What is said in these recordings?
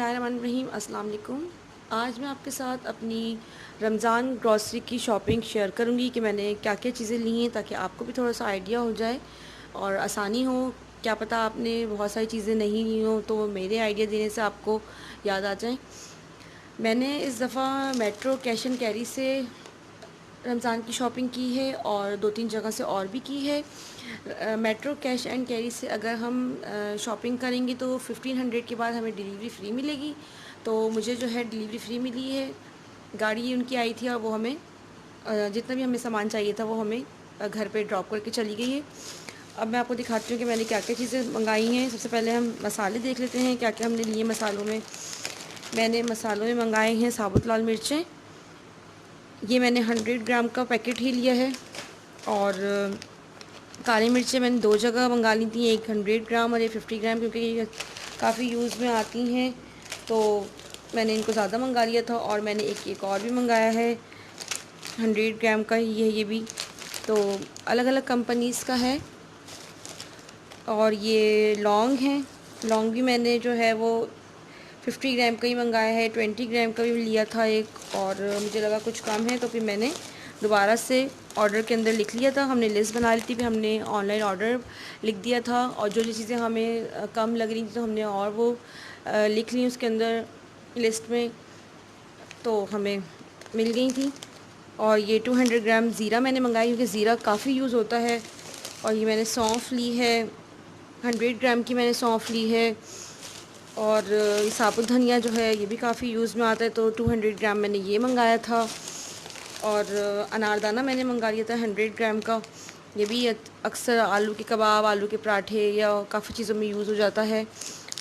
बिस्मिल्लाहिर्रहमानिर्रहीम। अस्सलाम वालेकुम। आज मैं आपके साथ अपनी रमज़ान ग्रॉसरी की शॉपिंग शेयर करूंगी कि मैंने क्या क्या चीज़ें ली हैं, ताकि आपको भी थोड़ा सा आइडिया हो जाए और आसानी हो। क्या पता आपने बहुत सारी चीज़ें नहीं ली हों तो मेरे आइडिया देने से आपको याद आ जाए। मैंने इस दफ़ा मेट्रो कैश एंड कैरी से रमज़ान की शॉपिंग की है और 2-3 जगह से और भी की है। मेट्रो कैश एंड कैरी से अगर हम शॉपिंग करेंगे तो 1500 के बाद हमें डिलीवरी फ्री मिलेगी। तो मुझे जो है डिलीवरी फ्री मिली है। गाड़ी उनकी आई थी और वो हमें जितना भी हमें सामान चाहिए था वो हमें घर पे ड्रॉप करके चली गई है। अब मैं आपको दिखाती हूँ कि मैंने क्या क्या चीज़ें मंगाई हैं। सबसे पहले हम मसाले देख लेते हैं क्या क्या हमने लिए मसालों में। मैंने मसालों में मंगाए हैं साबुत लाल मिर्चें। ये मैंने 100 ग्राम का पैकेट ही लिया है। और काली मिर्चें मैंने 2 जगह मंगा ली थी, एक 100 ग्राम और एक 50 ग्राम, क्योंकि ये काफ़ी यूज़ में आती हैं तो मैंने इनको ज़्यादा मंगा लिया था। और मैंने एक और भी मंगाया है 100 ग्राम का ही है ये भी, तो अलग अलग कंपनीज़ का है। और ये लौंग हैं, लौंग भी मैंने जो है वो 50 ग्राम का ही मंगाया है। 20 ग्राम का भी लिया था एक, और मुझे लगा कुछ कम है तो फिर मैंने दोबारा से ऑर्डर के अंदर लिख लिया था। हमने लिस्ट बना ली थी, फिर हमने ऑनलाइन ऑर्डर लिख दिया था और जो जो चीज़ें हमें कम लग रही थी तो हमने और वो लिख ली उसके अंदर लिस्ट में, तो हमें मिल गई थी। और ये 200 ग्राम ज़ीरा मैंने मंगाई क्योंकि ज़ीरा काफ़ी यूज़ होता है। और ये मैंने सौंफ ली है, 100 ग्राम की मैंने सौंफ ली है। और साबुत धनिया जो है ये भी काफ़ी यूज़ में आता है, तो 200 ग्राम मैंने ये मंगाया था। और अनारदाना मैंने मंगा लिया था 100 ग्राम का। ये भी अक्सर आलू के कबाब, आलू के पराठे या काफ़ी चीज़ों में यूज़ हो जाता है।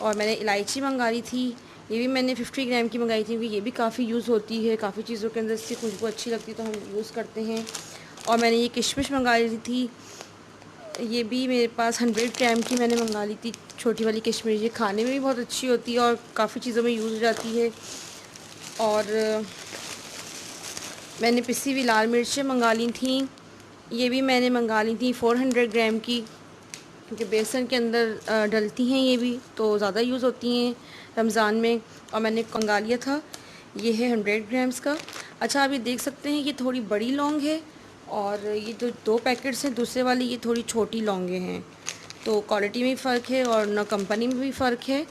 और मैंने इलायची मंगा ली थी, ये भी मैंने 50 ग्राम की मंगाई थी क्योंकि ये भी काफ़ी यूज़ होती है, काफ़ी चीज़ों के अंदर इसकी खुशबू अच्छी लगती है तो हम यूज़ करते हैं। और मैंने ये किशमिश मंगा ली थी, ये भी मेरे पास 100 ग्राम की मैंने मंगा ली थी, छोटी वाली किशमिश। ये खाने में भी बहुत अच्छी होती है और काफ़ी चीज़ों में यूज़ हो जाती है। और मैंने पिसी हुई लाल मिर्चें मंगा ली थी, ये भी मैंने मंगा ली थी 400 ग्राम की, क्योंकि बेसन के अंदर डलती हैं ये भी तो ज़्यादा यूज़ होती हैं रमज़ान में। और मैंने मंगा लिया था, ये है 100 ग्राम्स का। अच्छा, आप ये देख सकते हैं ये थोड़ी बड़ी लौंग है और ये जो 2 पैकेट्स हैं दूसरे वाली ये थोड़ी छोटी लौंगे हैं, तो क्वालिटी में भी फ़र्क है और ना कंपनी में भी फ़र्क है।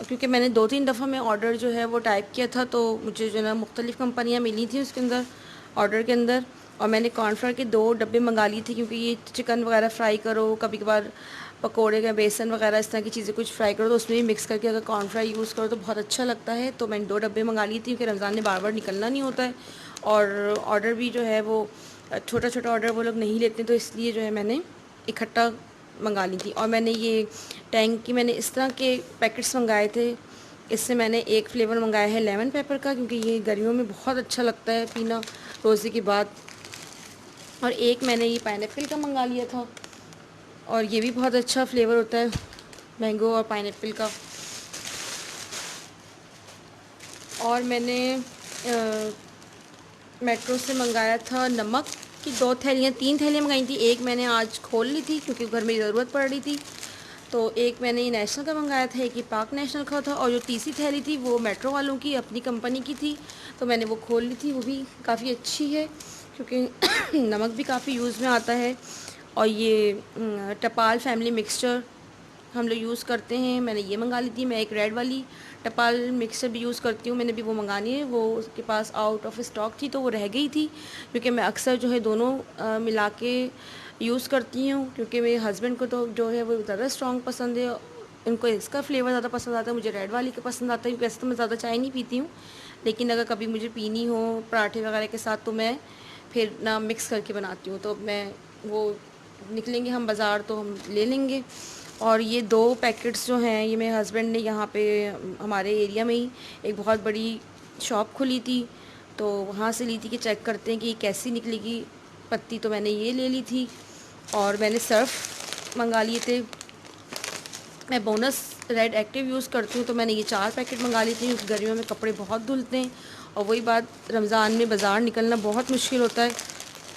क्योंकि मैंने 2-3 दफ़ा मैं ऑर्डर जो है वो टाइप किया था तो मुझे जो है ना मुख्तलिफ़ कंपनियाँ मिली थी उसके अंदर ऑर्डर के अंदर। और मैंने कॉर्नफ्लावर के 2 डब्बे मंगा लिए थे क्योंकि ये चिकन वगैरह फ्राई करो, कभी कभार पकोड़े का बेसन वगैरह इस तरह की चीज़ें कुछ फ्राई करो तो उसमें भी मिक्स करके अगर कॉर्नफ्लावर यूज़ करो तो बहुत अच्छा लगता है। तो मैंने 2 डब्बे मंगा लिए थे क्योंकि रमज़ान में बार बार निकलना नहीं होता है और ऑर्डर भी जो है वो छोटा छोटा ऑर्डर वो लोग नहीं लेते, तो इसलिए जो है मैंने इकट्ठा मंगा ली थी। और मैंने ये टैंक की मैंने इस तरह के पैकेट्स मंगाए थे। इससे मैंने एक फ्लेवर मंगाया है लेमन पेपर का, क्योंकि ये गर्मियों में बहुत अच्छा लगता है पीना रोज़े के बाद। और एक मैंने ये पाइनएप्पल का मंगा लिया था और ये भी बहुत अच्छा फ्लेवर होता है मैंगो और पाइनएप्पल का। और मैंने मेट्रो से मंगाया था नमक की 2 थैलियाँ, 3 थैलियाँ मंगाई थी। एक मैंने आज खोल ली थी क्योंकि घर में ज़रूरत पड़ रही थी, तो एक मैंने ये नेशनल का मंगाया था, एक ये पाक नेशनल का था। और जो तीसरी थैली थी वो मेट्रो वालों की अपनी कंपनी की थी, तो मैंने वो खोल ली थी। वो भी काफ़ी अच्छी है क्योंकि नमक भी काफ़ी यूज़ में आता है। और ये टपाल फैमिली मिक्सचर हम लोग यूज़ करते हैं, मैंने ये मंगा ली थी। मैं एक रेड वाली टपाल मिक्सर भी यूज़ करती हूँ, मैंने भी वो मंगानी है। वो उसके पास आउट ऑफ स्टॉक थी तो वो रह गई थी, क्योंकि मैं अक्सर जो है दोनों मिला के यूज़ करती हूँ। क्योंकि मेरे हस्बैंड को तो जो है वो ज़्यादा स्ट्रॉन्ग पसंद है, उनको इसका फ्लेवर ज़्यादा पसंद आता है, मुझे रेड वाली का पसंद आता है। क्योंकि ऐसे तो मैं ज़्यादा चाय नहीं पीती हूँ, लेकिन अगर कभी मुझे पीनी हो पराठे वगैरह के साथ तो मैं फिर ना मिक्स करके बनाती हूँ। तो मैं वो निकलेंगे हम बाज़ार तो हम ले लेंगे। और ये 2 पैकेट्स जो हैं ये मेरे हस्बैंड ने यहाँ पे हमारे एरिया में ही एक बहुत बड़ी शॉप खुली थी तो वहाँ से ली थी कि चेक करते हैं कि कैसी निकलेगी पत्ती, तो मैंने ये ले ली थी। और मैंने सर्फ मंगा लिए थे, मैं बोनस रेड एक्टिव यूज़ करती हूँ तो मैंने ये 4 पैकेट मंगा लिए थे क्योंकि गर्मियों में कपड़े बहुत धुलते हैं और वही बात रमज़ान में बाज़ार निकलना बहुत मुश्किल होता है,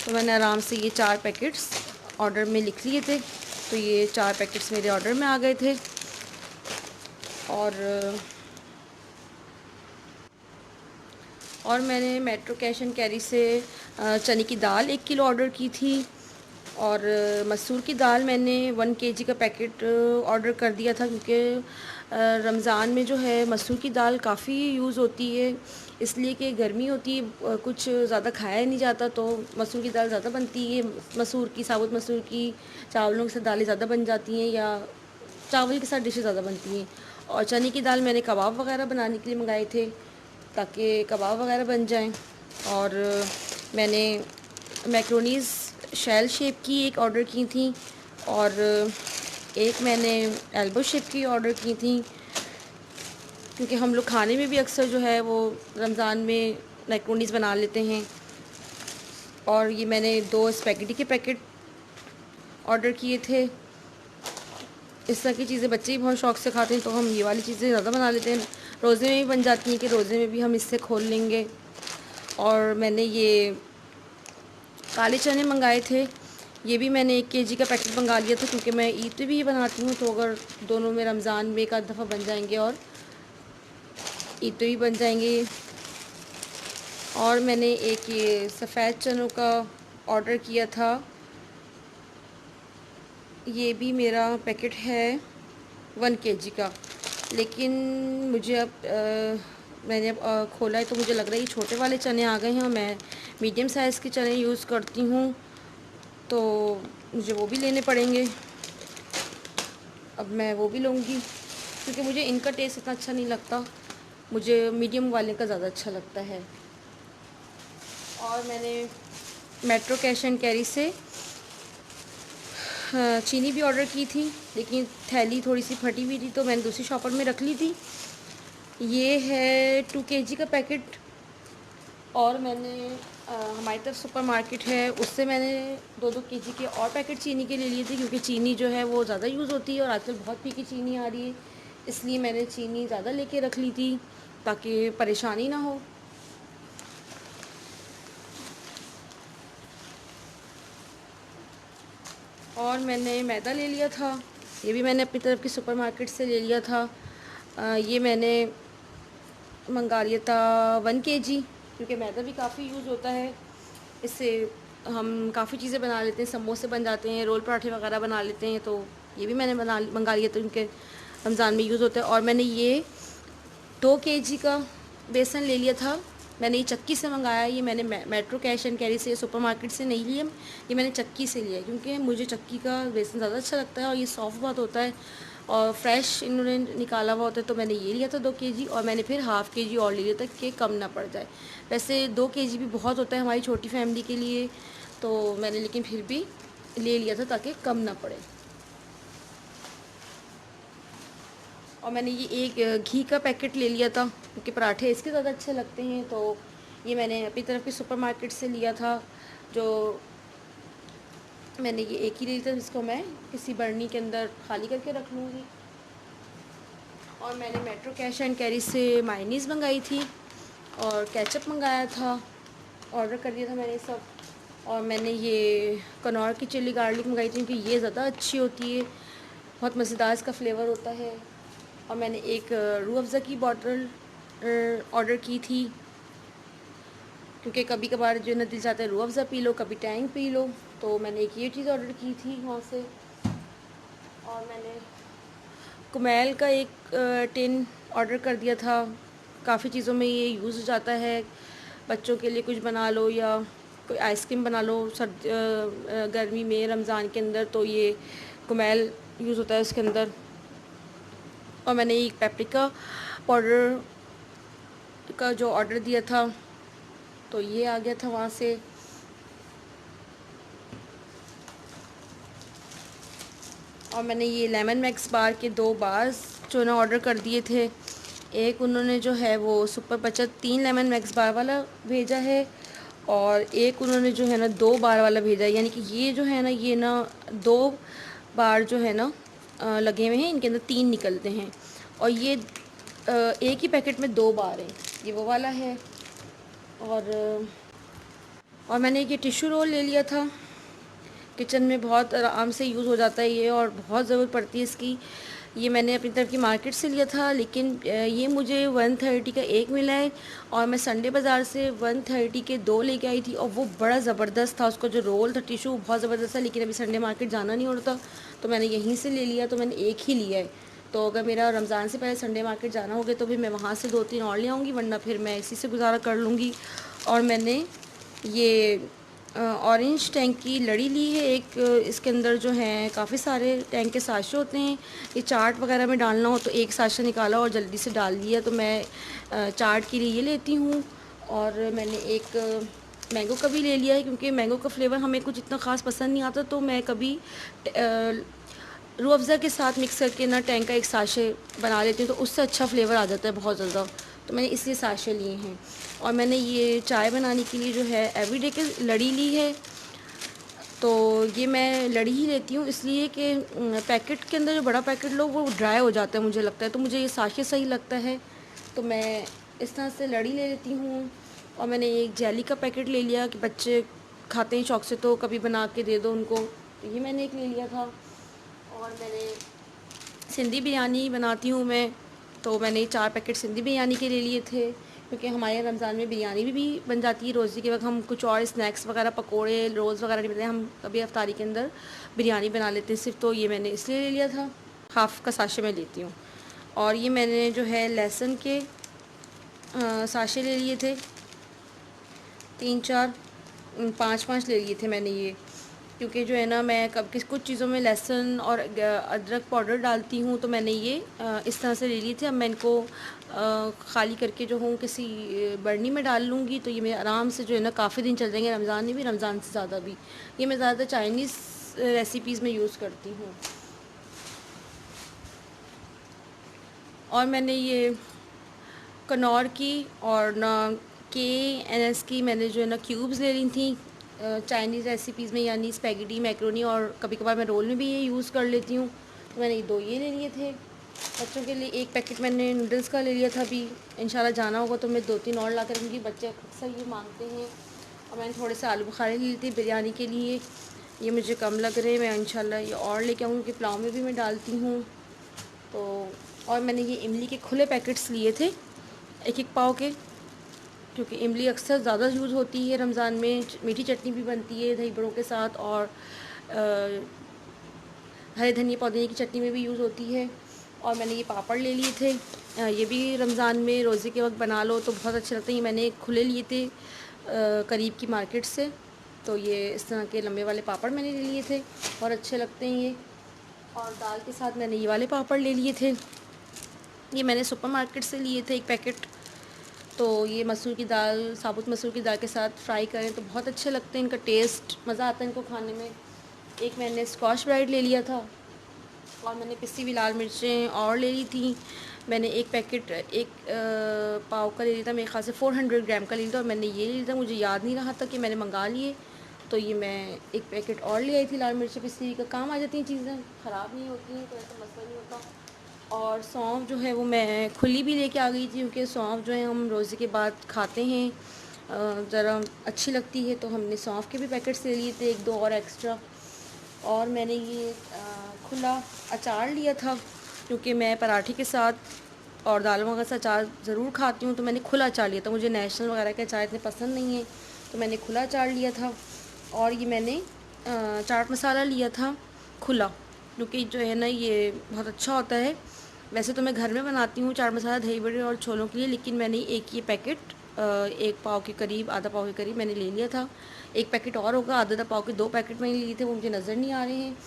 तो मैंने आराम से ये 4 पैकेट्स ऑर्डर में लिख लिए थे। तो ये 4 पैकेट्स मेरे ऑर्डर में आ गए थे। और मैंने मेट्रो कैश एंड कैरी से चने की दाल 1 किलो ऑर्डर की थी। और मसूर की दाल मैंने 1 kg का पैकेट ऑर्डर कर दिया था, क्योंकि रमज़ान में जो है मसूर की दाल काफ़ी यूज़ होती है, इसलिए कि गर्मी होती है, कुछ ज़्यादा खाया नहीं जाता, तो मसूर की दाल ज़्यादा बनती है। मसूर की, साबुत मसूर की, चावलों के साथ दालें ज़्यादा बन जाती हैं, या चावल के साथ डिशें ज़्यादा बनती हैं। और चने की दाल मैंने कबाब वगैरह बनाने के लिए मंगाए थे, ताकि कबाब वगैरह बन जाएं। और मैंने मैक्रोनीज़ शेल शेप की एक ऑर्डर की थी, और एक मैंने एल्बो शेप की ऑर्डर की थी, क्योंकि हम लोग खाने में भी अक्सर जो है वो रमज़ान में मैक्रोनीज़ बना लेते हैं। और ये मैंने 2 स्पैगेटी के पैकेट ऑर्डर किए थे। इस तरह की चीज़ें बच्चे भी बहुत शौक़ से खाते हैं, तो हम ये वाली चीज़ें ज़्यादा बना लेते हैं। रोज़े में भी बन जाती हैं कि रोज़े में भी हम इससे खोल लेंगे। और मैंने ये काले चने मंगाए थे, ये भी मैंने 1 kg का पैकेट मंगा लिया था, क्योंकि मैं ईद पे भी ये बनाती हूँ, तो अगर दोनों में रमज़ान में एक आध दफ़ा बन जाएंगे और ईद पे भी बन जाएंगे। और मैंने एक ये सफ़ेद चनों का ऑर्डर किया था, ये भी मेरा पैकेट है 1 kg का। लेकिन मुझे अब मैंने अब खोला है तो मुझे लग रहा है ये छोटे वाले चने आ गए हैं। मैं मीडियम साइज़ के चने यूज़ करती हूँ, तो मुझे वो भी लेने पड़ेंगे। अब मैं वो भी लूँगी, क्योंकि मुझे इनका टेस्ट इतना अच्छा नहीं लगता, मुझे मीडियम वाले का ज़्यादा अच्छा लगता है। और मैंने मेट्रो कैश एंड कैरी से चीनी भी ऑर्डर की थी, लेकिन थैली थोड़ी सी फटी हुई थी, तो मैंने दूसरी शॉपर में रख ली थी। ये है 2 kg का पैकेट। और मैंने हमारी तरफ सुपर मार्केट है, उससे मैंने 2-2 kg के और पैकेट चीनी के ले लिए थे, क्योंकि चीनी जो है वो ज़्यादा यूज़ होती है और आजकल बहुत फीकी चीनी आ रही है, इसलिए मैंने चीनी ज़्यादा लेके रख ली थी ताकि परेशानी ना हो। और मैंने मैदा ले लिया था, ये भी मैंने अपनी तरफ की सुपर मार्केट से ले लिया था। ये मैंने मंगा लिया था 1 kg, क्योंकि मैदा भी काफ़ी यूज़ होता है, इससे हम काफ़ी चीज़ें बना लेते हैं, समोसे बन जाते हैं, रोल पराठे वगैरह बना लेते हैं, तो ये भी मैंने मंगा लिया था, क्योंकि रमज़ान में यूज़ होता है। और मैंने ये 2 kg का बेसन ले लिया था, मैंने ये चक्की से मंगाया है। ये मैंने मेट्रो कैश एंड कैरी से, सुपर मार्केट से नहीं लिया, ये मैंने चक्की से लिया है, क्योंकि मुझे चक्की का बेसन ज़्यादा अच्छा लगता है और ये सॉफ्ट बहुत होता है और फ्रेश इन्होंने निकाला हुआ होता है। तो मैंने ये लिया था 2 kg, और मैंने फिर ½ kg और ले लिया था कि कम ना पड़ जाए। वैसे 2 kg भी बहुत होता है हमारी छोटी फैमिली के लिए, तो मैंने लेकिन फिर भी ले लिया था ताकि कम ना पड़े। और मैंने ये एक घी का पैकेट ले लिया था, क्योंकि पराठे इसके ज़्यादा अच्छे लगते हैं, तो ये मैंने अपनी तरफ की सुपर मार्केट से लिया था। जो मैंने ये एक ही ले लिया था, जिसको मैं किसी बर्नी के अंदर खाली करके रख लूँगी। और मैंने मेट्रो कैश एंड कैरी से मायनीज़ मंगाई थी और केचप मंगाया था, ऑर्डर कर दिया था मैंने सब। और मैंने ये कनौर की चिली गार्लिक मंगाई थी, क्योंकि ये ज़्यादा अच्छी होती है, बहुत मज़ेदार इसका फ्लेवर होता है। और मैंने एक रूह अफ़ज़ा की बॉटल ऑर्डर की थी, क्योंकि कभी कभार जो है दिल चाहता है रूह अफ़ज़ा पी लो, कभी टैंग पी लो, तो मैंने एक ये चीज़ ऑर्डर की थी वहाँ से। और मैंने कुमैल का एक टिन ऑर्डर कर दिया था, काफ़ी चीज़ों में ये यूज़ हो जाता है, बच्चों के लिए कुछ बना लो या कोई आइसक्रीम बना लो गर्मी में रमज़ान के अंदर, तो ये कुमैल यूज़ होता है उसके अंदर। और मैंने एक पेपरिका पाउडर का जो ऑर्डर दिया था, तो ये आ गया था वहाँ से। और मैंने ये लेमन मैक्स बार के 2 बार्स जो ना ऑर्डर कर दिए थे। एक उन्होंने जो है वो सुपर बचत 3 लेमन मैक्स बार वाला भेजा है, और एक उन्होंने जो है ना 2 बार वाला भेजा है, यानी कि ये जो है ना, ये ना 2 बार जो है ना लगे हुए हैं, इनके अंदर 3 निकलते हैं, और ये एक ही पैकेट में 2 बार हैं, ये वो वाला है। और मैंने ये टिश्यू रोल ले लिया था, किचन में बहुत आराम से यूज़ हो जाता है ये, और बहुत ज़रूरत पड़ती है इसकी, ये मैंने अपनी तरफ की मार्केट से लिया था, लेकिन ये मुझे 130 का एक मिला है। और मैं संडे बाज़ार से 130 के दो लेके आई थी, और वो बड़ा ज़बरदस्त था। उसका जो रोल था टिशू बहुत ज़बरदस्त था, लेकिन अभी संडे मार्केट जाना नहीं हो रहा था तो मैंने यहीं से ले लिया, तो मैंने एक ही लिया है। तो अगर मेरा रमज़ान से पहले संडे मार्केट जाना हो गया तो फिर मैं वहाँ से 2-3 और ले आऊँगी, वरना फिर मैं इसी से गुजारा कर लूँगी। और मैंने ये ऑरेंज टैंक की लड़ी ली है एक। इसके अंदर जो है काफ़ी सारे टैंक के साशे होते हैं। ये चाट वगैरह में डालना हो तो एक साशा निकाला और जल्दी से डाल दिया, तो मैं चाट के लिए ये लेती हूँ। और मैंने एक मैंगो का भी ले लिया है, क्योंकि मैंगो का फ्लेवर हमें कुछ इतना ख़ास पसंद नहीं आता, तो मैं कभी रूह अफ़ज़ा के साथ मिक्स करके ना टैंक का एक साशे बना लेती हूँ, तो उससे अच्छा फ्लेवर आ जाता है बहुत ज़्यादा। तो मैंने इसलिए साशे लिए हैं। और मैंने ये चाय बनाने के लिए जो है एवरीडे की लड़ी ली है। तो ये मैं लड़ी ही लेती हूँ, इसलिए कि पैकेट के अंदर जो बड़ा पैकेट लो वो ड्राई हो जाता है मुझे लगता है, तो मुझे ये साशे सही लगता है। तो मैं इस तरह से लड़ी ले लेती हूँ। और मैंने एक जेली का पैकेट ले लिया कि बच्चे खाते हैं शौक से, तो कभी बना के दे दो उनको, तो ये मैंने एक ले लिया था। और मैंने सिंधी बिरयानी बनाती हूँ मैं, तो मैंने 4 पैकेट सिंधी बिरयानी के ले लिए थे, क्योंकि हमारे यहाँ रमज़ान में बिरयानी भी बन जाती है रोज़ी के वक्त। हम कुछ और स्नैक्स वगैरह पकोड़े रोज़ वगैरह नहीं बनाते, हम कभी अफ्तारी के अंदर बिरयानी बना लेते हैं सिर्फ। तो ये मैंने इसलिए ले लिया था, हाफ़ का साशे में लेती हूँ। और ये मैंने जो है लहसुन के साशे ले लिए थे, 3-4 5-5 ले लिए थे मैंने ये, क्योंकि जो है ना मैं कब किस कुछ चीज़ों में लहसुन और अदरक पाउडर डालती हूँ, तो मैंने ये इस तरह से ले लिए थे। अब मैं इनको ख़ाली करके जो हूँ किसी बर्नी में डाल लूँगी, तो ये मेरे आराम से जो है ना काफ़ी दिन चल जाएंगे, रमज़ान में भी, रमज़ान से ज़्यादा भी। ये मैं ज़्यादातर चाइनीज़ रेसिपीज़ में यूज़ करती हूँ। और मैंने ये कनौर की और ना KNS की मैंने जो है ना क्यूब्स ले ली थी चाइनीज़ रेसिपीज़ में, यानी स्पैगेटी मैक्रोनी, और कभी कभार मैं रोल में भी ये यूज़ कर लेती हूँ। तो मैंने दो ये ले लिए थे बच्चों के लिए। एक पैकेट मैंने नूडल्स का ले लिया था। अभी इंशाल्लाह जाना होगा तो मैं 2-3 और ला कर रखूँगी, बच्चे अक्सर ये मांगते हैं। और मैंने थोड़े से आलू बुखारे ले लिए थे बिरयानी के लिए, ये मुझे कम लग रहे हैं, मैं इंशाल्लाह ये और लेके आऊँगी, पुलाव में भी मैं डालती हूँ। तो और मैंने ये इमली के खुले पैकेट्स लिए थे 1-1 पाव के, क्योंकि इमली अक्सर ज़्यादा यूज़ होती है रमज़ान में। मीठी चटनी भी बनती है दही बड़ों के साथ, और हरे धनिया पुदीने की चटनी में भी यूज़ होती है। और मैंने ये पापड़ ले लिए थे, ये भी रमज़ान में रोज़े के वक्त बना लो तो बहुत अच्छे लगते हैं। ये मैंने खुले लिए थे करीब की मार्केट से, तो ये इस तरह के लंबे वाले पापड़ मैंने ले लिए थे, और अच्छे लगते हैं ये। और दाल के साथ मैंने ये वाले पापड़ ले लिए थे, ये मैंने सुपर मार्केट से लिए थे 1 पैकेट। तो ये मसूर की दाल, साबुत मसूर की दाल के साथ फ्राई करें तो बहुत अच्छे लगते हैं, इनका टेस्ट मज़ा आता है इनको खाने में। एक मैंने स्कॉच ब्राइट ले लिया था, और मैंने पिसी हुई लाल मिर्चें और ले ली थी। मैंने एक पैकेट पाव का ले लिया था, मेरे ख्याल से 400 ग्राम का ले लिया था, और मैंने ये ले लिया था, मुझे याद नहीं रहा था कि मैंने मंगा लिए। तो ये मैं एक पैकेट और ले आई थी लाल मिर्चें पिसी हुई, का काम आ जाती हैं चीज़ें, ख़राब नहीं होती हैं, तो ऐसा मसला नहीं होता। और सौंफ जो है वो मैं खुली भी लेके आ गई थी, क्योंकि सौंफ जो है हम रोज़े के बाद खाते हैं, ज़रा अच्छी लगती है, तो हमने सौंफ के भी पैकेट्स ले लिए थे 1-2 और एक्स्ट्रा। और मैंने ये खुला अचार लिया था, क्योंकि मैं पराठे के साथ और दाल वगैरह से अचार ज़रूर खाती हूँ, तो मैंने खुला अचार लिया था। मुझे नेशनल वगैरह के अचार इतने पसंद नहीं है, तो मैंने खुला अचार लिया था। और ये मैंने चाट मसाला लिया था खुला, क्योंकि जो है ना ये बहुत अच्छा होता है। वैसे तो मैं घर में बनाती हूँ चाट मसाला दही बड़े और छोलों के लिए, लेकिन मैंने एक ये पैकेट 1 पाव के करीब, आधा पाव के करीब मैंने ले लिया था। एक पैकेट और होगा, आधा पाव के 2 पैकेट मैंने लिए थे, वो मुझे नज़र नहीं आ रहे हैं।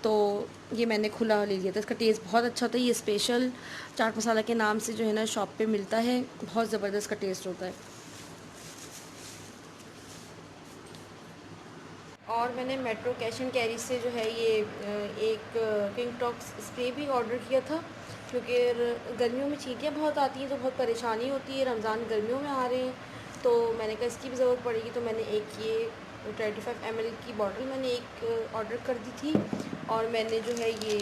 तो ये मैंने खुला ले लिया था, इसका टेस्ट बहुत अच्छा होता है। ये स्पेशल चाट मसाला के नाम से जो है ना शॉप पे मिलता है, बहुत ज़बरदस्त का टेस्ट होता है। और मैंने मेट्रो कैश एंड कैरी से जो है ये एक पिंक टॉक्स स्प्रे भी ऑर्डर किया था, क्योंकि गर्मियों में चींटियाँ बहुत आती हैं तो बहुत परेशानी होती है। रमज़ान गर्मियों में आ रहे हैं, तो मैंने कहा इसकी भी ज़रूरत पड़ेगी, तो मैंने एक ये 25 ml की बॉटल मैंने एक ऑर्डर कर दी थी। और मैंने जो है ये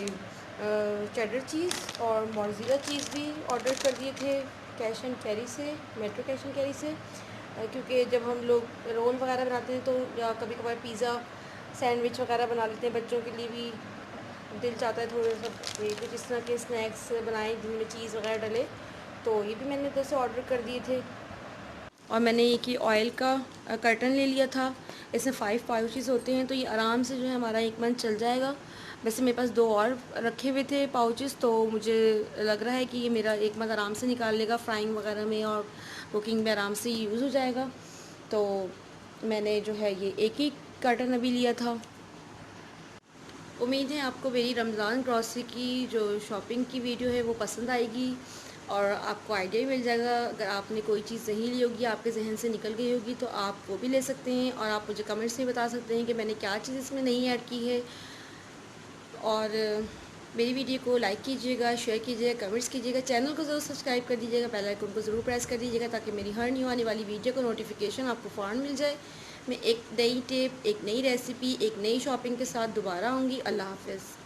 चेडर चीज़ और मोज़रेला चीज़ भी ऑर्डर कर दिए थे कैश एंड कैरी से, मेट्रो कैश एंड कैरी से। क्योंकि जब हम लोग रोल वगैरह बनाते हैं तो, या कभी कभार पिज़्ज़ा सैंडविच वगैरह बना लेते हैं, बच्चों के लिए भी दिल चाहता है थोड़ा सा कुछ इस तरह के स्नैक्स बनाएं जिनमें चीज़ वगैरह डले, तो ये भी मैंने उधर से ऑर्डर कर दिए थे। और मैंने एक ही ऑयल का कर्टन ले लिया था। इसमें 5 पाउचेज़ होते हैं, तो ये आराम से जो है हमारा 1 मंथ चल जाएगा। वैसे मेरे पास 2 और रखे हुए थे पाउचेज़, तो मुझे लग रहा है कि ये मेरा 1 मंथ आराम से निकाल लेगा, फ्राइंग वगैरह में और कुकिंग में आराम से यूज़ हो जाएगा। तो मैंने जो है ये एक ही कर्टन अभी लिया था। उम्मीद है आपको मेरी रमज़ान ग्रॉसरी की जो शॉपिंग की वीडियो है वो पसंद आएगी और आपको आइडिया भी मिल जाएगा। अगर आपने कोई चीज़ नहीं ली होगी, आपके जहन से निकल गई होगी, तो आप वो भी ले सकते हैं और आप मुझे कमेंट्स में बता सकते हैं कि मैंने क्या चीज़ इसमें नहीं ऐड की है। और मेरी वीडियो को लाइक कीजिएगा, शेयर कीजिएगा, कमेंट्स कीजिएगा, चैनल को ज़रूर सब्सक्राइब कर दीजिएगा, बेल आइकन को ज़रूर प्रेस कर दीजिएगा ताकि मेरी हर न्यू आने वाली वीडियो को नोटिफिकेशन आपको फ़ौरन मिल जाए। मैं एक नई टिप, एक नई रेसिपी, एक नई शॉपिंग के साथ दोबारा आऊँगी। अल्लाह हाफ़िज़।